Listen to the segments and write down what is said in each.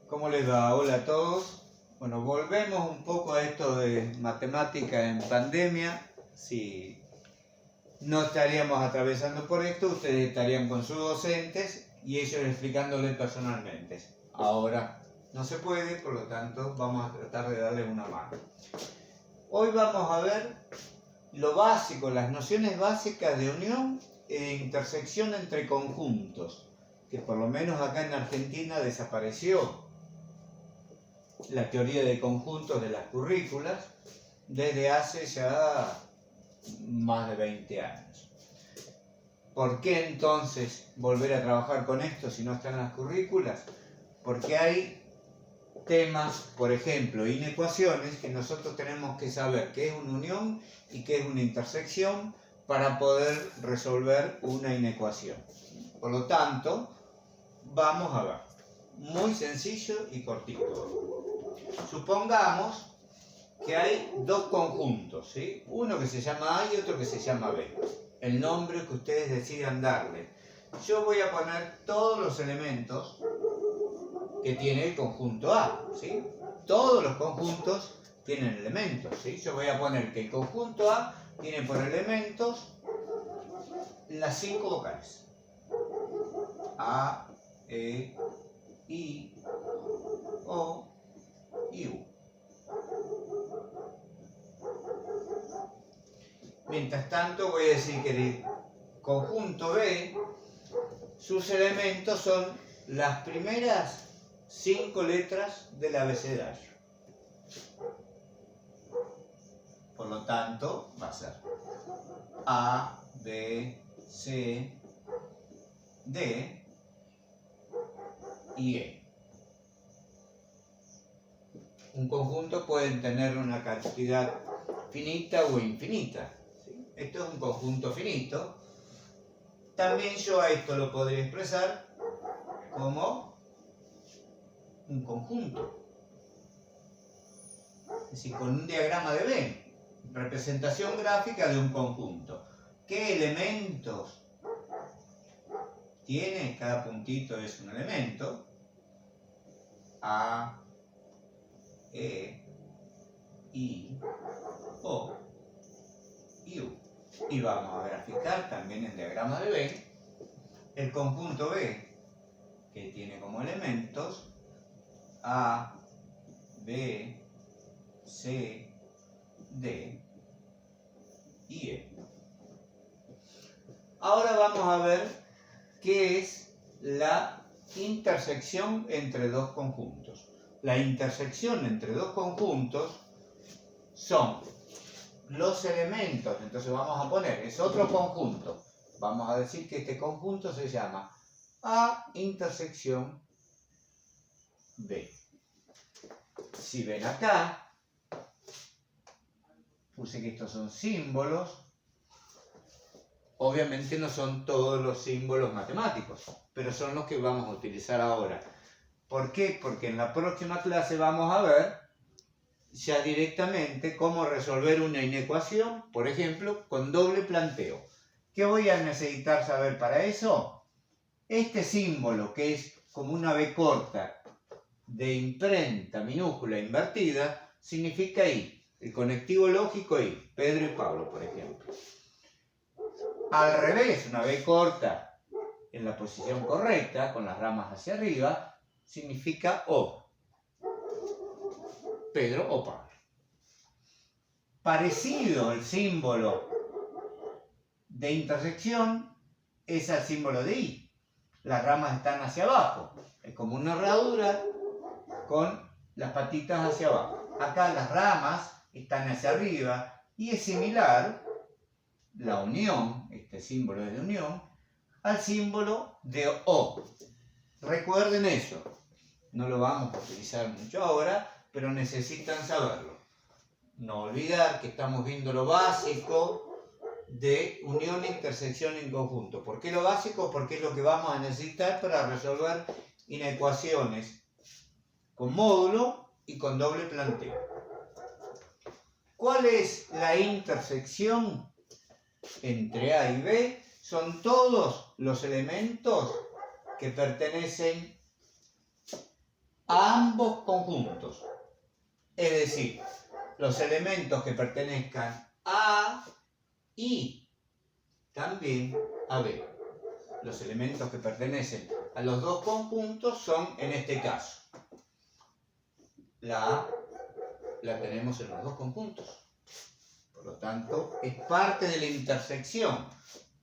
¿Cómo les va? Hola a todos. Bueno, volvemos un poco a esto de matemática en pandemia. Si no estaríamos atravesando por esto, ustedes estarían con sus docentes y ellos explicándoles personalmente. Ahora no se puede, por lo tanto vamos a tratar de darles una mano. Hoy vamos a ver lo básico, las nociones básicas de unión e intersección entre conjuntos, que por lo menos acá en Argentina desapareció la teoría de conjuntos de las currículas desde hace ya más de 20 años. ¿Por qué entonces volver a trabajar con esto si no están las currículas? Porque hay temas, por ejemplo, inecuaciones que nosotros tenemos que saber qué es una unión y qué es una intersección para poder resolver una inecuación. Por lo tanto, vamos a ver, muy sencillo y cortito. Supongamos que hay dos conjuntos, ¿sí? Uno que se llama A y otro que se llama B. El nombre que ustedes decidan darle. Yo voy a poner todos los elementos que tiene el conjunto A, ¿sí? Todos los conjuntos tienen elementos, ¿sí? Yo voy a poner que el conjunto A tiene por elementos las 5 vocales. A, E, I, O y U. Mientras tanto voy a decir que el conjunto B, sus elementos son las primeras 5 letras del abecedario. Por lo tanto, va a ser A, B, C, D y E. Un conjunto puede tener una cantidad finita o infinita. ¿Sí? Esto es un conjunto finito. También yo a esto lo podría expresar como un conjunto. Es decir, con un diagrama de Venn. Representación gráfica de un conjunto. ¿Qué elementos tiene? Cada puntito es un elemento. A, E, I, O y U. Y vamos a graficar también en diagrama de Venn el conjunto B, que tiene como elementos A, B, C, D y E. Ahora vamos a ver qué es la intersección entre dos conjuntos. La intersección entre dos conjuntos son los elementos, entonces vamos a poner, es otro conjunto. Vamos a decir que este conjunto se llama A intersección B. Si ven acá, puse que estos son símbolos. Obviamente no son todos los símbolos matemáticos, pero son los que vamos a utilizar ahora. ¿Por qué? Porque en la próxima clase vamos a ver ya directamente cómo resolver una inecuación, por ejemplo, con doble planteo. ¿Qué voy a necesitar saber para eso? Este símbolo, que es como una B corta de imprenta minúscula invertida, significa I. El conectivo lógico I, Pedro y Pablo, por ejemplo. Al revés, una B corta en la posición correcta, con las ramas hacia arriba, significa O. Pedro o Pablo. Parecido el símbolo de intersección es el símbolo de I. Las ramas están hacia abajo. Es como una herradura con las patitas hacia abajo. Acá las ramas están hacia arriba y es similar la unión, este símbolo es de unión, al símbolo de O. Recuerden eso. No lo vamos a utilizar mucho ahora, pero necesitan saberlo. No olvidar que estamos viendo lo básico de unión e intersección en conjunto. ¿Por qué lo básico? Porque es lo que vamos a necesitar para resolver inecuaciones con módulo y con doble planteo. ¿Cuál es la intersección entre A y B? Son todos los elementos que pertenecen a ambos conjuntos. Es decir, los elementos que pertenezcan a y también a B. Los elementos que pertenecen a los dos conjuntos son, en este caso, la A la tenemos en los dos conjuntos. Por lo tanto, es parte de la intersección.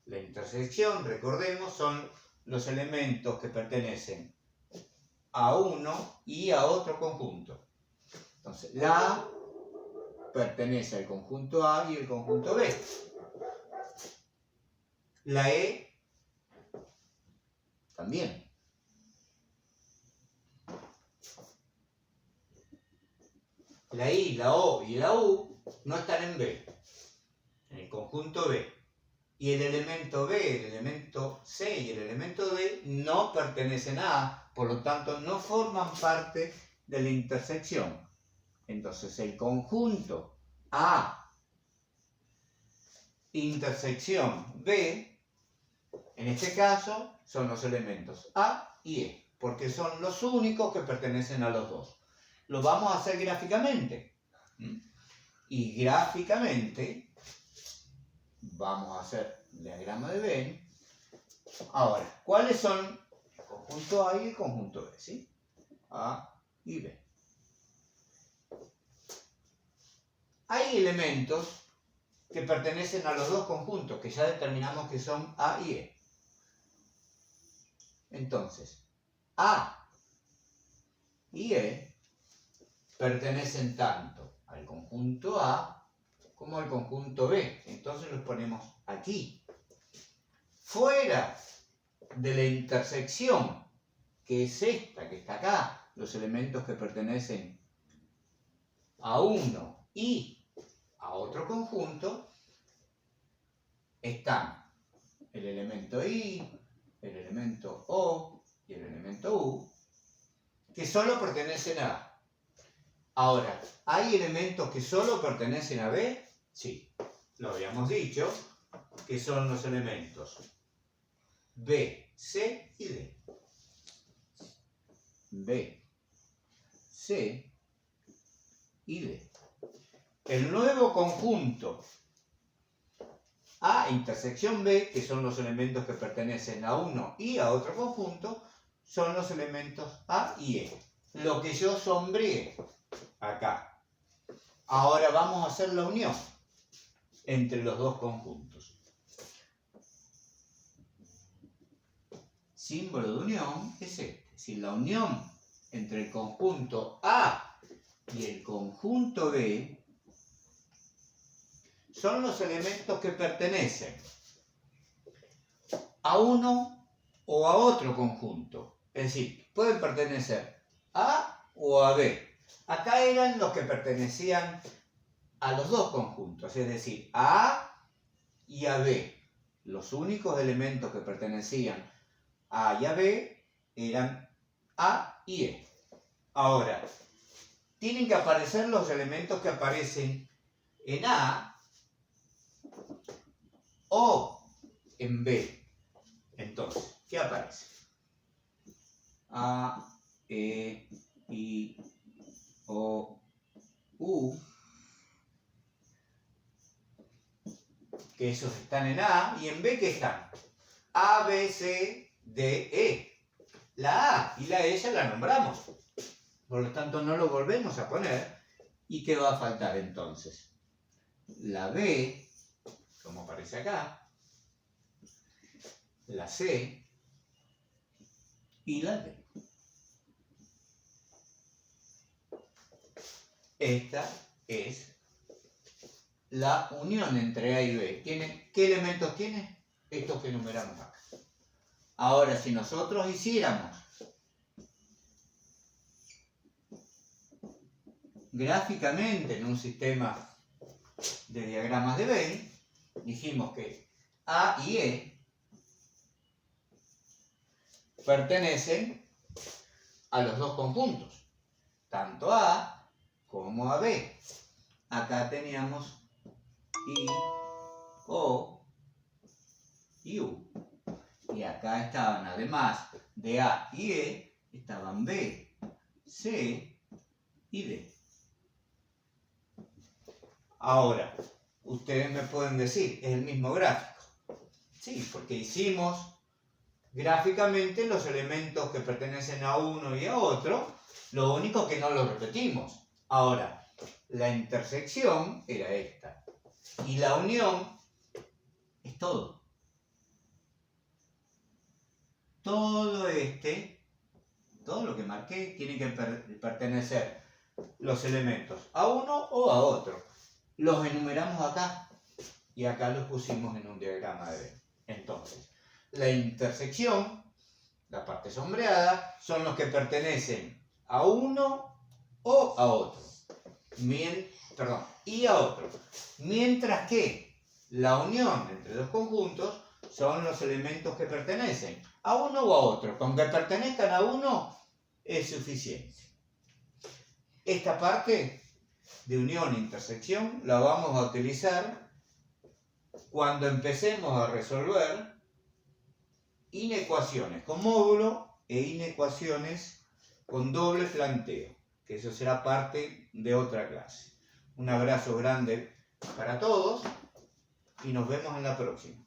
La intersección, recordemos, son los elementos que pertenecen a uno y a otro conjunto. Entonces, la A pertenece al conjunto A y el conjunto B. La E también. La I, la O y la U no están en B, en el conjunto B. Y el elemento B, el elemento C y el elemento D no pertenecen a A, por lo tanto no forman parte de la intersección. Entonces el conjunto A, intersección B, en este caso son los elementos A y E, porque son los únicos que pertenecen a los dos. Lo vamos a hacer gráficamente. Y gráficamente vamos a hacer el diagrama de Venn. Ahora, ¿cuáles son el conjunto A y el conjunto B? ¿Sí? A y B. Hay elementos que pertenecen a los dos conjuntos, que ya determinamos que son A y E. Entonces, A y E pertenecen tanto al conjunto A como al conjunto B. Entonces los ponemos aquí. Fuera de la intersección, que es esta, que está acá, los elementos que pertenecen a uno y a otro conjunto, están el elemento I, el elemento O y el elemento U, que solo pertenecen a A. Ahora, ¿hay elementos que solo pertenecen a B? Sí, lo habíamos dicho, que son los elementos B, C y D. B, C y D. El nuevo conjunto A intersección B, que son los elementos que pertenecen a uno y a otro conjunto, son los elementos A y E. Lo que yo sombreé acá. Ahora vamos a hacer la unión entre los dos conjuntos. Símbolo de unión es este. Es decir, la unión entre el conjunto A y el conjunto B son los elementos que pertenecen a uno o a otro conjunto. Es decir, pueden pertenecer a A o a B. Acá eran los que pertenecían a los dos conjuntos, es decir, a A y a B. Los únicos elementos que pertenecían a A y a B eran A y E. Ahora, tienen que aparecer los elementos que aparecen en A o en B. Entonces, ¿qué aparece? A, E, I, O, U, que esos están en A, y en B, ¿qué están? A, B, C, D, E. La A y la E ya la nombramos. Por lo tanto, no lo volvemos a poner. ¿Y qué va a faltar entonces? La B, como aparece acá, la C y la D. Esta es la unión entre A y B. ¿Qué elementos tiene? Estos que enumeramos acá. Ahora, si nosotros hiciéramos gráficamente en un sistema de diagramas de Venn, dijimos que A y E pertenecen a los dos conjuntos, tanto A como a B. Acá teníamos I, O y U. Y acá estaban, además de A y E, estaban B, C y D. Ahora, ustedes me pueden decir, es el mismo gráfico. Sí, porque hicimos gráficamente los elementos que pertenecen a uno y a otro, lo único que no los repetimos. Ahora, la intersección era esta. Y la unión es todo. Todo lo que marqué, tiene que pertenecer los elementos a uno o a otro. Los enumeramos acá y acá los pusimos en un diagrama de Venn. Entonces, la intersección, la parte sombreada, son los que pertenecen a uno o a otro. Y a otro. Mientras que la unión entre dos conjuntos son los elementos que pertenecen a uno o a otro. Con que pertenezcan a uno es suficiente. Esta parte de unión e intersección la vamos a utilizar cuando empecemos a resolver inecuaciones con módulo e inecuaciones con doble planteo, que eso será parte de otra clase. Un abrazo grande para todos y nos vemos en la próxima.